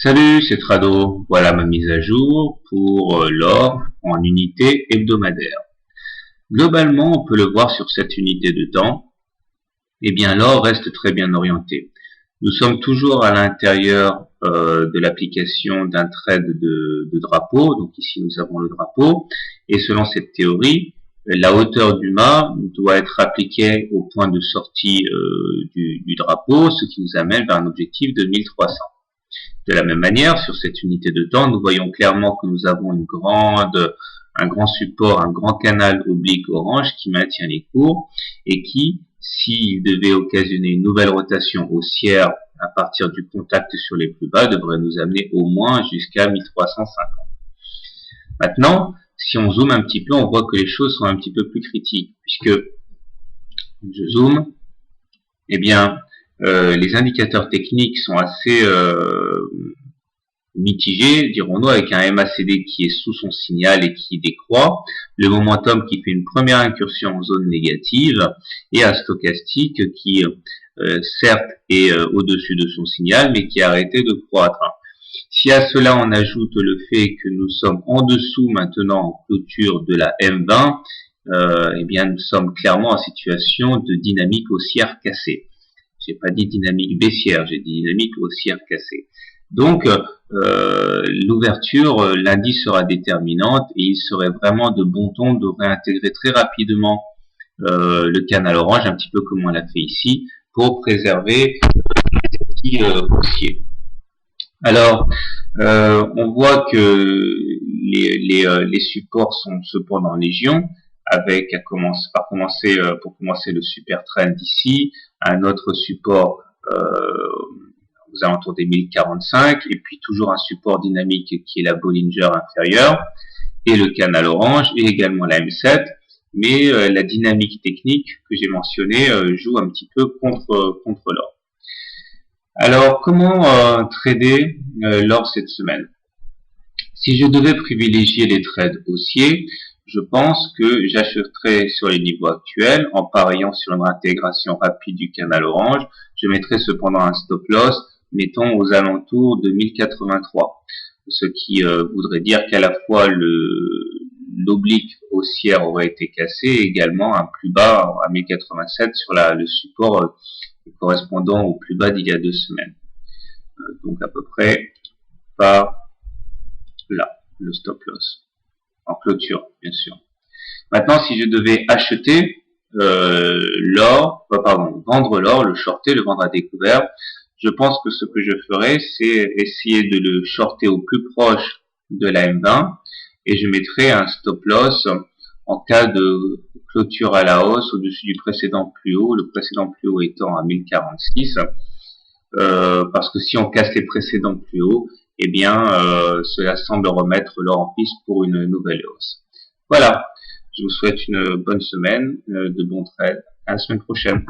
Salut, c'est Trado. Voilà ma mise à jour pour l'or en unité hebdomadaire. Globalement, on peut le voir sur cette unité de temps. Eh bien, l'or reste très bien orienté. Nous sommes toujours à l'intérieur de l'application d'un trade de drapeau. Donc ici, nous avons le drapeau. Et selon cette théorie, la hauteur du mât doit être appliquée au point de sortie du drapeau, ce qui nous amène vers un objectif de 1300. De la même manière, sur cette unité de temps, nous voyons clairement que nous avons un grand support, un grand canal oblique orange qui maintient les cours et qui, s'il devait occasionner une nouvelle rotation haussière à partir du contact sur les plus bas, devrait nous amener au moins jusqu'à 1350. Maintenant, si on zoome un petit peu, on voit que les choses sont un petit peu plus critiques, puisque je zoome, eh bien, les indicateurs techniques sont assez mitigés, dirons-nous, avec un MACD qui est sous son signal et qui décroît, le momentum qui fait une première incursion en zone négative, et un stochastique qui, certes, est au-dessus de son signal, mais qui a arrêté de croître. Si à cela on ajoute le fait que nous sommes en dessous maintenant en clôture de la M20, eh bien nous sommes clairement en situation de dynamique haussière cassée. J'ai pas dit dynamique baissière, j'ai dit dynamique haussière cassée. Donc, l'ouverture lundi sera déterminante et il serait vraiment de bon ton de réintégrer très rapidement le canal orange, un petit peu comme on l'a fait ici, pour préserver les petits haussiers. Alors, on voit que les supports sont cependant légion, avec pour commencer le super trend ici, un autre support aux alentours des 1045, et puis toujours un support dynamique qui est la Bollinger inférieure, et le canal orange, et également la M7, mais la dynamique technique que j'ai mentionnée joue un petit peu contre l'or. Alors, comment trader l'or cette semaine? Si je devais privilégier les trades haussiers, je pense que j'achèterais sur les niveaux actuels en pariant sur une intégration rapide du canal orange. Je mettrais cependant un stop loss, mettons aux alentours de 1083, ce qui voudrait dire qu'à la fois l'oblique haussière aurait été cassé et également un plus bas à 1087 sur le support correspondant au plus bas d'il y a 2 semaines. Donc à peu près par là, le stop loss. En clôture, bien sûr. Maintenant, si je devais acheter vendre l'or, le shorter, le vendre à découvert, je pense que ce que je ferais, c'est essayer de le shorter au plus proche de la M20 et je mettrais un stop loss en cas de clôture à la hausse au-dessus du précédent plus haut, le précédent plus haut étant à 1046, parce que si on casse les précédents plus hauts, eh bien, cela semble remettre l'or en piste pour une nouvelle hausse. Voilà, je vous souhaite une bonne semaine, de bons trades. À la semaine prochaine.